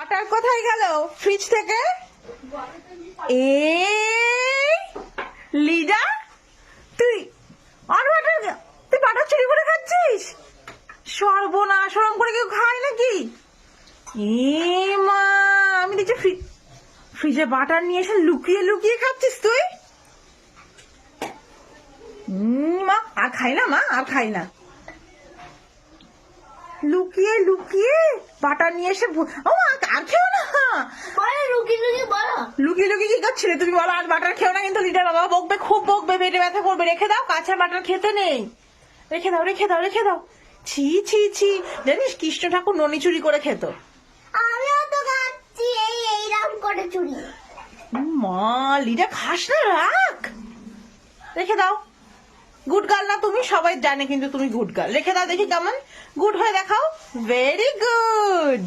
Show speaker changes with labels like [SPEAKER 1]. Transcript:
[SPEAKER 1] Butter কোথায় গেল fridge থেকে? এই লিডা, তুই আর বাটার, তুই বাটার চুরি করে খাচ্ছিস? সর্বনাশ, ওরম করে কেউ খায় নাকি? এ মা, আমি দেখছি ফ্রিজে বাটার নিয়ে এসে লুকিয়ে লুকিয়ে খাচ্ছিস তুই। মা আর খাই না, মা আর খাই না। লুকিয়ে লুকিয়ে বাটার নিয়ে এসে ও মা আর খেও না। লুকিয়ে লুকিয়ে কি করছিলে তুমি বলো? আর বাটার খেও না, কিন্তু লিটার বাবা বকবে, খুব বকবে, পেটে ব্যথা করবে। রেখে দাও, কাঁচা বাটার খেতে নেই। রেখে দাও রেখে দাও রেখে দাও। ছি ছি ছি, জানিস কৃষ্ণ ঠাকুর ননি চুরি করে খেত।
[SPEAKER 2] আমিও তো খাচ্ছি এইরকম করে চুরি।
[SPEAKER 1] মা লিডা খাস না, রাখ, রেখে দাও। গুড গার্ল না তুমি, সবাই জানে কিন্তু তুমি গুড গার্ল। রেখে দাও, দেখি কেমন গুড হয়ে দেখাও। Very good.